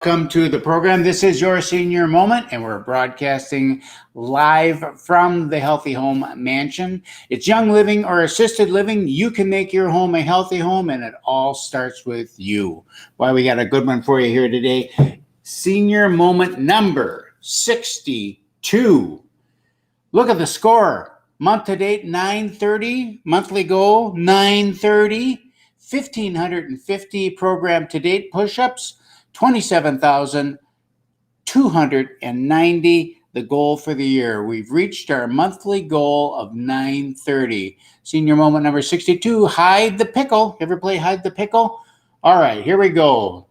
Welcome to the program. This is your senior moment, and we're broadcasting live from the Healthy Home Mansion. It's young living or assisted living. You can make your home a healthy home, and it all starts with you. Well, we got a good one for you here today. Senior moment number 62. Look at the score. Month to date, 930. Monthly goal, 930. 1,550 program to date push-ups. 27,290, the goal for the year. We've reached our monthly goal of 930. Senior moment number 62, hide the pickle. Ever play hide the pickle? All right, here we go.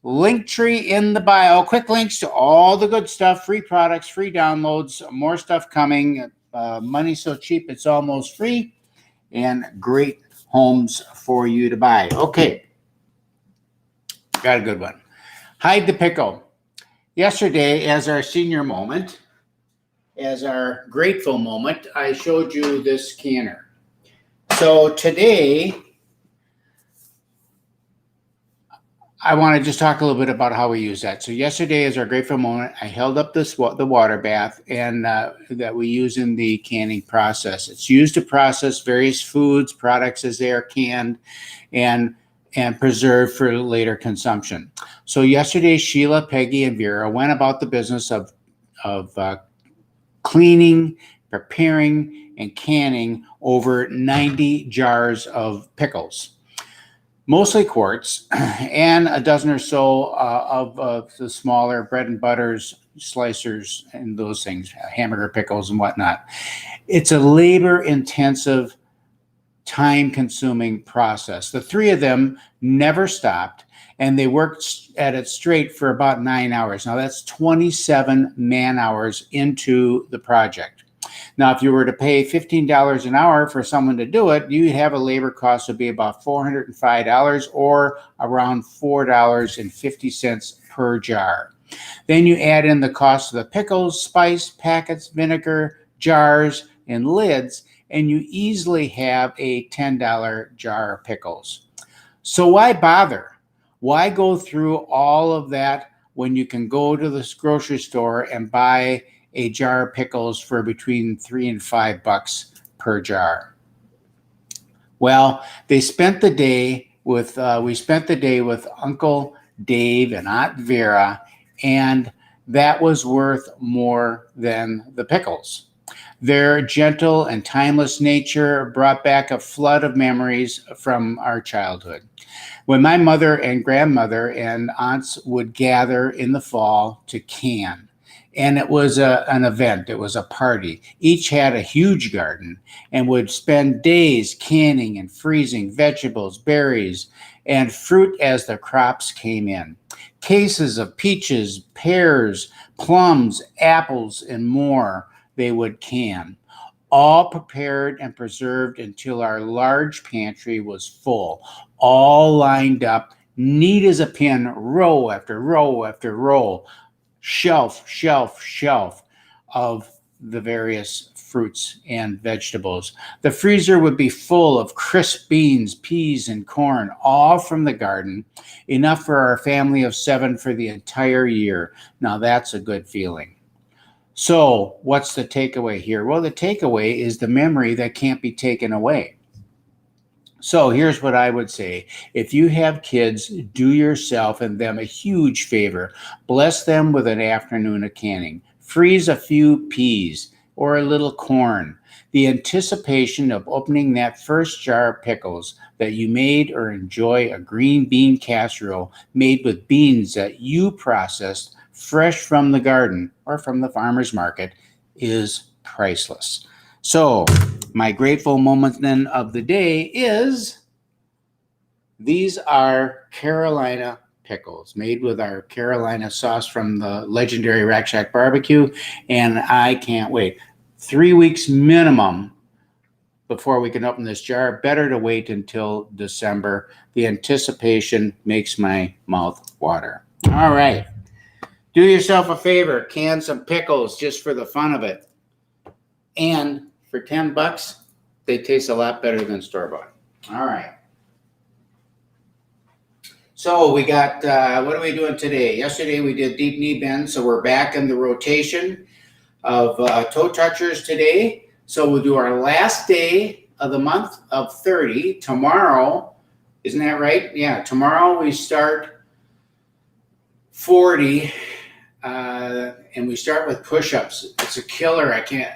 Linktree in the bio. Quick links to all the good stuff, free products, free downloads, more stuff coming. Money so cheap, it's almost free, and great homes for you to buy. Okay. Got a good one. Hide the pickle. Yesterday, as our senior moment, as our grateful moment, I showed you this canner. So today, I want to just talk a little bit about how we use that. So yesterday, as our grateful moment, I held up the water bath and that we use in the canning process. It's used to process various foods, products as they are canned, and preserved for later consumption. So yesterday, Sheila, Peggy, and Vera went about the business of cleaning, preparing, and canning over 90 jars of pickles, mostly quarts, and a dozen or so of the smaller bread and butters, slicers, and those things, hamburger pickles and whatnot. It's a labor-intensive, time-consuming process. The three of them never stopped, and they worked at it straight for about 9 hours. Now, that's 27 man-hours into the project. Now, if you were to pay $15 an hour for someone to do it, you'd have a labor cost would be about $405 or around $4.50 per jar. Then you add in the cost of the pickles, spice, packets, vinegar, jars, and lids, and you easily have a $10 jar of pickles. So why bother? Why go through all of that when you can go to the grocery store and buy a jar of pickles for between $3 and $5 per jar? Well, we spent the day with Uncle Dave and Aunt Vera, and that was worth more than the pickles. Their gentle and timeless nature brought back a flood of memories from our childhood. When my mother and grandmother and aunts would gather in the fall to can, and it was an event, it was a party. Each had a huge garden and would spend days canning and freezing vegetables, berries, and fruit as the crops came in. Cases of peaches, pears, plums, apples, and more they would can, all prepared and preserved until our large pantry was full, all lined up, neat as a pin, row after row after row, shelf, shelf, shelf of the various fruits and vegetables. The freezer would be full of crisp beans, peas, and corn, all from the garden, enough for our family of 7 for the entire year. Now that's a good feeling. So what's the takeaway here? Well, the takeaway is the memory that can't be taken away. So here's what I would say. If you have kids, do yourself and them a huge favor. Bless them with an afternoon of canning. Freeze a few peas or a little corn. The anticipation of opening that first jar of pickles that you made, or enjoy a green bean casserole made with beans that you processed fresh from the garden or from the farmer's market, is priceless. So my grateful moment then of the day is these are Carolina pickles made with our Carolina sauce from the legendary Rack Shack barbecue, and I can't wait. 3 weeks minimum before we can open this jar. Better to wait until December. The anticipation makes my mouth water. All right. Do yourself a favor, can some pickles just for the fun of it. And for $10, they taste a lot better than store-bought. All right. So So we got, what are we doing today? Yesterday we did deep knee bend, so we're back in the rotation of toe touchers today. So we'll do our last day of the month of 30. Tomorrow, isn't that right? Yeah, tomorrow we start 40, and we start with push-ups. It's a killer. I can't.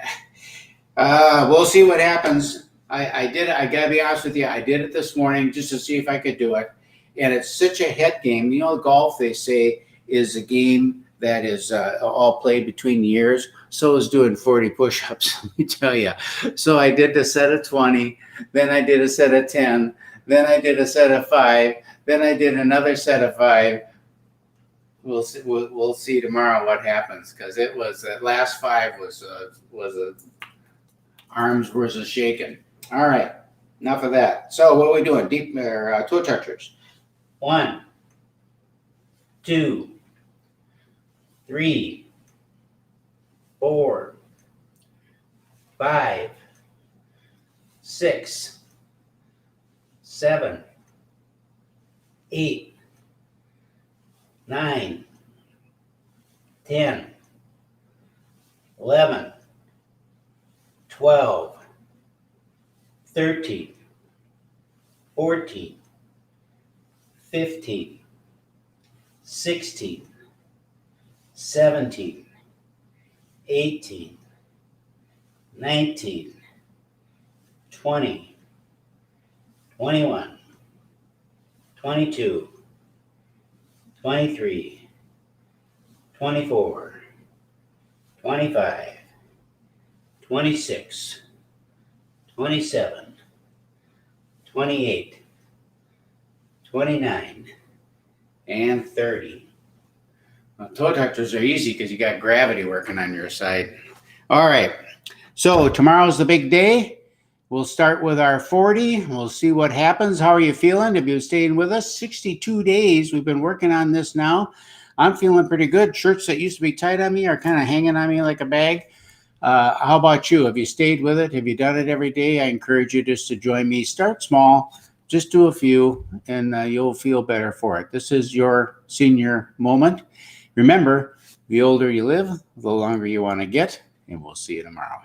We'll see what happens. I did it. I gotta be honest with you. I did it this morning just to see if I could do it. And it's such a head game. You know, golf, they say, is a game that is all played between years. So is doing 40 push-ups, let me tell you. So I did a set of 20, then I did a set of 10, then I did a set of 5, then I did another set of 5. We'll see. We'll see tomorrow what happens, because it was that last 5 was a arms versus shaking. All right, enough of that. So what are we doing? Deep toe touchers. 1, 2, 3, 4, 5, 6, 7, 8, 9, 10, 11, 12, 13, 14, 15, 16, 17, 18, 19, 20, 21, 22, 23, 24, 25, 26, 27, 28, 29, and 30. Well, toe touchers are easy because you got gravity working on your side. All right. So tomorrow's the big day. We'll start with our 40. We'll see what happens. How are you feeling? Have you stayed with us? 62 days. We've been working on this now. I'm feeling pretty good. Shirts that used to be tight on me are kind of hanging on me like a bag. How about you? Have you stayed with it? Have you done it every day? I encourage you just to join me. Start small. Just do a few, and you'll feel better for it. This is your senior moment. Remember, the older you live, the longer you want to get, and we'll see you tomorrow.